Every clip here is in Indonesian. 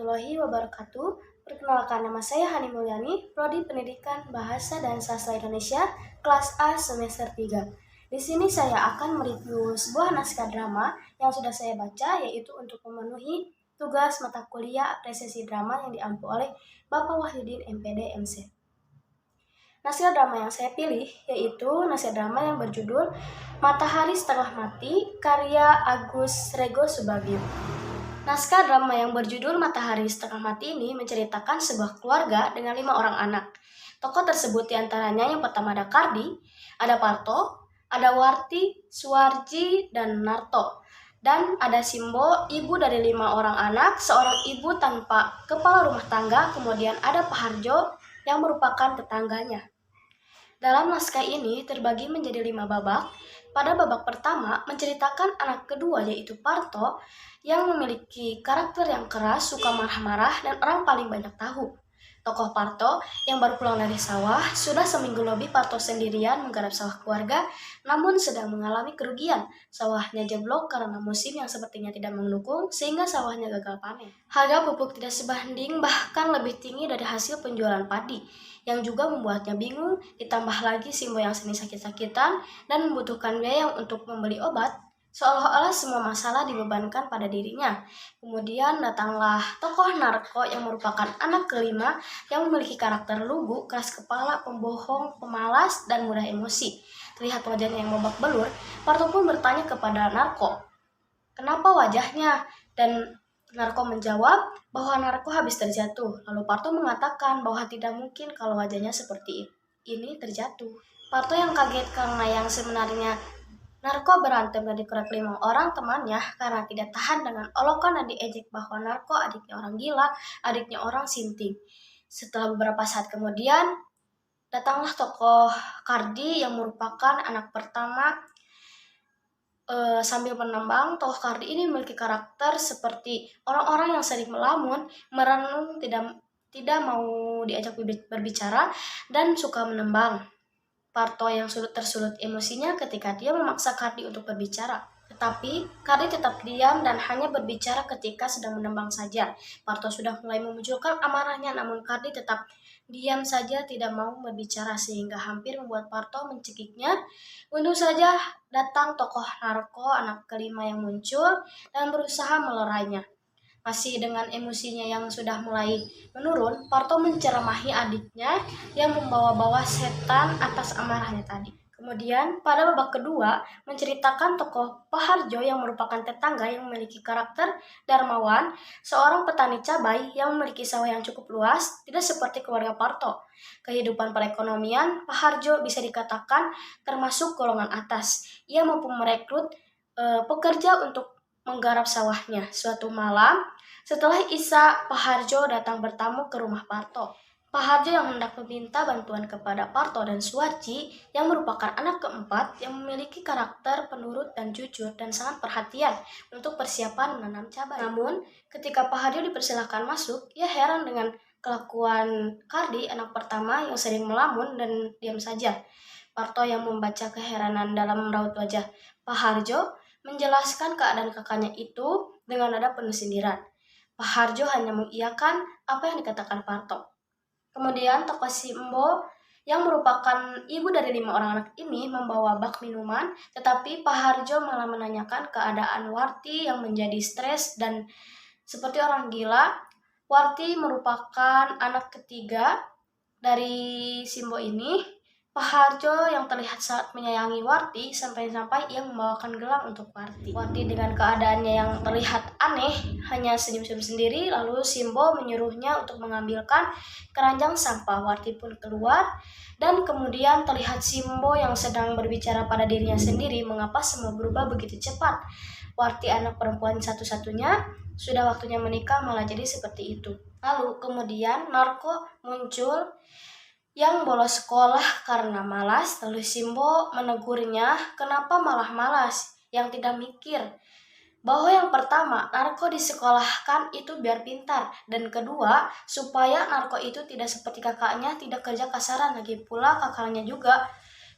warahmatullahi wabarakatuh. Perkenalkan, nama saya Hani Mulyani, Prodi Pendidikan Bahasa dan Sastra Indonesia, kelas A semester 3. Di sini saya akan mereview sebuah naskah drama yang sudah saya baca, yaitu untuk memenuhi tugas mata kuliah apresiasi drama yang diampu oleh Bapak Wahyudin MPD MC. Naskah drama yang saya pilih yaitu naskah drama yang berjudul Matahari Setengah Mati, karya Agus Rego Subagio. Naskah drama yang berjudul Matahari Setengah Mati ini menceritakan sebuah keluarga dengan 5 orang anak. Tokoh tersebut diantaranya yang pertama ada Kardi, ada Parto, ada Warti, Suwarji, dan Narto. Dan ada Simbo, ibu dari 5 orang anak, seorang ibu tanpa kepala rumah tangga, kemudian ada Paharjo yang merupakan tetangganya. Dalam naskah ini terbagi menjadi 5 babak. Pada babak pertama menceritakan anak kedua yaitu Parto yang memiliki karakter yang keras, suka marah-marah, dan orang paling banyak tahu. Tokoh Parto yang baru pulang dari sawah, sudah seminggu lebih Parto sendirian menggarap sawah keluarga, namun sedang mengalami kerugian. Sawahnya jeblok karena musim yang sepertinya tidak mendukung, sehingga sawahnya gagal panen. Harga pupuk tidak sebanding, bahkan lebih tinggi dari hasil penjualan padi, yang juga membuatnya bingung. Ditambah lagi Simbo yang sering sakit-sakitan dan membutuhkan biaya untuk membeli obat. Seolah-olah semua masalah dibebankan pada dirinya. Kemudian datanglah tokoh Narko yang merupakan anak kelima yang memiliki karakter lugu, keras kepala, pembohong, pemalas, dan mudah emosi. Terlihat wajahnya yang babak belur, Parto pun bertanya kepada Narko, "Kenapa wajahnya?" Dan Narko menjawab bahwa Narko habis terjatuh. Lalu Parto mengatakan bahwa tidak mungkin kalau wajahnya seperti ini terjatuh. Parto yang kaget karena yang sebenarnya Narko berantem dan dikorek 5 orang temannya karena tidak tahan dengan olokan dan diejek bahwa Narko adiknya orang gila, adiknya orang sinting. Setelah beberapa saat kemudian, datanglah tokoh Kardi yang merupakan anak pertama. Sambil menambang, tokoh Kardi ini memiliki karakter seperti orang-orang yang sering melamun, merenung, tidak mau diajak berbicara, dan suka menembang. Parto yang tersulut emosinya ketika dia memaksa Kardi untuk berbicara. Tetapi Kardi tetap diam dan hanya berbicara ketika sedang menembang saja. Parto sudah mulai memunculkan amarahnya, namun Kardi tetap diam saja, tidak mau berbicara, sehingga hampir membuat Parto mencekiknya. Untung saja datang tokoh Narko, anak kelima yang muncul, dan berusaha melerainya. Masih dengan emosinya yang sudah mulai menurun, Parto menceramahi adiknya yang membawa-bawa setan atas amarahnya tadi. Kemudian pada babak kedua menceritakan tokoh Paharjo yang merupakan tetangga yang memiliki karakter dermawan, seorang petani cabai yang memiliki sawah yang cukup luas, tidak seperti keluarga Parto. Kehidupan perekonomian Paharjo bisa dikatakan termasuk golongan atas. Ia mampu merekrut pekerja untuk menggarap sawahnya. Suatu malam, setelah Isa, Paharjo datang bertamu ke rumah Parto. Paharjo yang hendak meminta bantuan kepada Parto dan Suwarji yang merupakan anak keempat yang memiliki karakter penurut dan jujur dan sangat perhatian untuk persiapan menanam cabai. Namun, ketika Paharjo dipersilahkan masuk, ia heran dengan kelakuan Kardi, anak pertama yang sering melamun dan diam saja. Parto yang membaca keheranan dalam raut wajah Paharjo menjelaskan keadaan kakaknya itu dengan nada penuh sindiran. Paharjo hanya mengiyakan apa yang dikatakan Parto. Kemudian tokoh Simbo yang merupakan ibu dari 5 orang anak ini membawa bak minuman, tetapi Paharjo malah menanyakan keadaan Warti yang menjadi stres dan seperti orang gila. Warti merupakan anak ketiga dari Simbo ini. Paharjo yang terlihat sangat menyayangi Warti sampai-sampai ia membawakan gelang untuk Warti. Warti dengan keadaannya yang terlihat aneh hanya senyum-senyum sendiri, lalu Simbo menyuruhnya untuk mengambilkan keranjang sampah. Warti pun keluar dan kemudian terlihat Simbo yang sedang berbicara pada dirinya sendiri, mengapa semua berubah begitu cepat. Warti anak perempuan satu-satunya, sudah waktunya menikah malah jadi seperti itu. Lalu kemudian Narko muncul yang bolos sekolah karena malas, lalu Simbo menegurnya, "Kenapa malah malas? Yang tidak mikir bahwa yang pertama, Narko disekolahkan itu biar pintar, dan kedua, supaya Narko itu tidak seperti kakaknya, tidak kerja kasaran, lagi pula kakaknya juga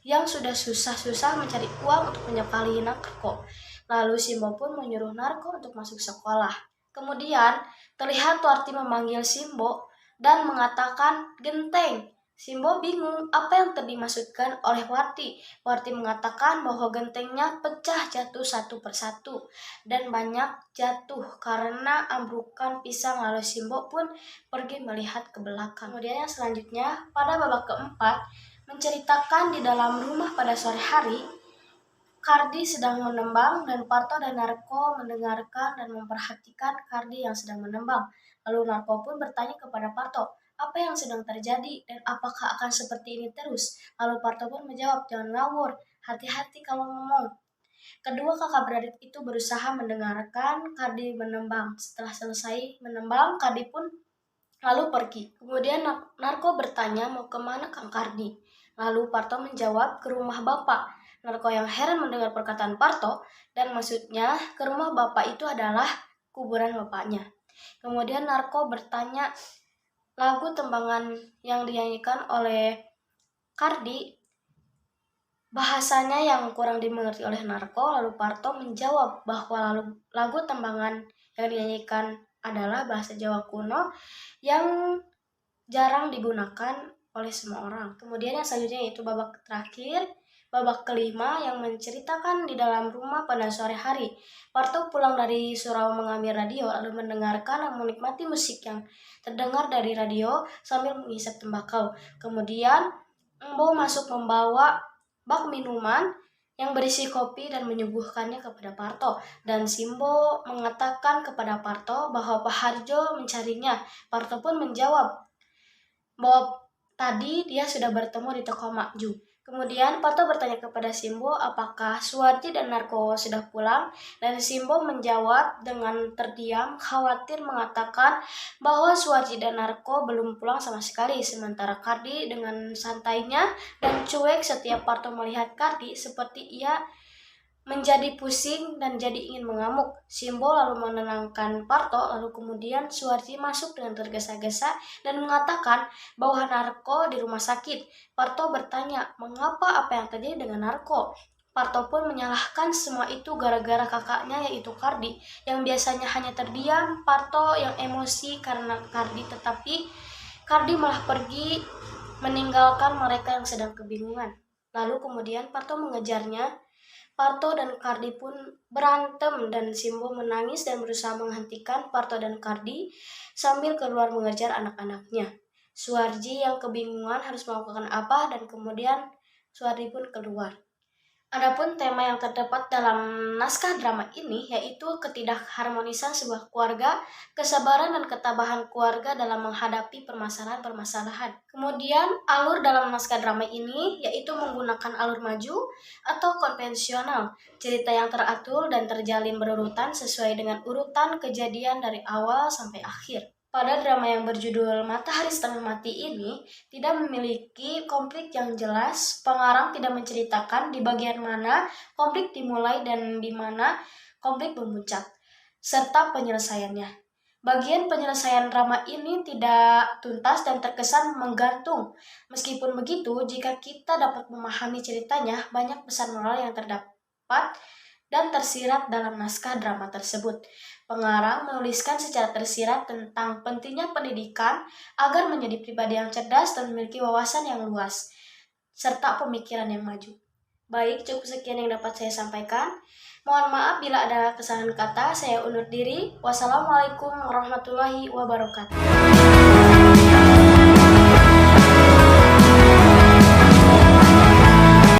yang sudah susah-susah mencari uang untuk menyekali Narko." Lalu Simbo pun menyuruh Narko untuk masuk sekolah. Kemudian Terlihat Warti memanggil Simbo dan mengatakan genteng. Simbo bingung apa yang dimaksudkan oleh Warti. Warti mengatakan bahwa gentengnya pecah jatuh satu persatu dan banyak jatuh karena ambrukan pisang, lalu Simbo pun pergi melihat ke belakang. Kemudian yang selanjutnya pada babak keempat menceritakan di dalam rumah pada sore hari Kardi sedang menembang dan Parto dan Narko mendengarkan dan memperhatikan Kardi yang sedang menembang. Lalu Narko pun bertanya kepada Parto, apa yang sedang terjadi dan apakah akan seperti ini terus? Lalu Parto pun menjawab, jangan ngawur, hati-hati kalau ngomong. Kedua kakak beradik itu berusaha mendengarkan Kardi menembang. Setelah selesai menembang, Kardi pun lalu pergi. Kemudian Narko bertanya mau kemana Kang Kardi. Lalu Parto menjawab ke rumah bapak. Narko yang heran mendengar perkataan Parto dan maksudnya ke rumah bapak itu adalah kuburan bapaknya. Kemudian Narko bertanya lagu tembangan yang dinyanyikan oleh Kardi bahasanya yang kurang dimengerti oleh Narko. Lalu Parto menjawab bahwa lagu tembangan yang dinyanyikan adalah bahasa Jawa kuno yang jarang digunakan oleh semua orang. Kemudian yang selanjutnya yaitu babak terakhir, babak kelima yang menceritakan di dalam rumah pada sore hari. Parto pulang dari surau mengambil radio lalu mendengarkan dan menikmati musik yang terdengar dari radio sambil menghisap tembakau. Kemudian Embo masuk membawa bak minuman yang berisi kopi dan menyuguhkannya kepada Parto. Dan Simbo mengatakan kepada Parto bahwa Pak Harjo mencarinya. Parto pun menjawab bahwa tadi dia sudah bertemu di toko Makju. Kemudian Parto bertanya kepada Simbo apakah Suwarti dan Narko sudah pulang, dan Simbo menjawab dengan terdiam khawatir mengatakan bahwa Suwarti dan Narko belum pulang sama sekali. Sementara Kardi dengan santainya dan cuek setiap Parto melihat Kardi seperti ia menjadi pusing dan jadi ingin mengamuk. Simbo lalu menenangkan Parto, lalu kemudian Suwarti masuk dengan tergesa-gesa dan mengatakan bahwa Narko di rumah sakit. Parto bertanya, mengapa, apa yang terjadi dengan Narko? Parto pun menyalahkan semua itu gara-gara kakaknya yaitu Kardi, yang biasanya hanya terdiam. Parto yang emosi karena Kardi, tetapi Kardi malah pergi meninggalkan mereka yang sedang kebingungan. Lalu kemudian Parto mengejarnya. Parto dan Kardi pun berantem dan Simbo menangis dan berusaha menghentikan Parto dan Kardi sambil keluar mengejar anak-anaknya. Suwarji yang kebingungan harus melakukan apa dan kemudian Suwardi pun keluar. Adapun tema yang terdapat dalam naskah drama ini yaitu ketidakharmonisan sebuah keluarga, kesabaran dan ketabahan keluarga dalam menghadapi permasalahan-permasalahan. Kemudian alur dalam naskah drama ini yaitu menggunakan alur maju atau konvensional, cerita yang teratur dan terjalin berurutan sesuai dengan urutan kejadian dari awal sampai akhir. Pada drama yang berjudul Matahari Setengah Mati ini tidak memiliki konflik yang jelas. Pengarang tidak menceritakan di bagian mana konflik dimulai dan di mana konflik memuncak, serta penyelesaiannya. Bagian penyelesaian drama ini tidak tuntas dan terkesan menggantung. Meskipun begitu, jika kita dapat memahami ceritanya, banyak pesan moral yang terdapat dan tersirat dalam naskah drama tersebut. Pengarang menuliskan secara tersirat tentang pentingnya pendidikan agar menjadi pribadi yang cerdas dan memiliki wawasan yang luas, serta pemikiran yang maju. Baik, cukup sekian yang dapat saya sampaikan. Mohon maaf bila ada kesalahan kata, saya undur diri. Wassalamualaikum warahmatullahi wabarakatuh.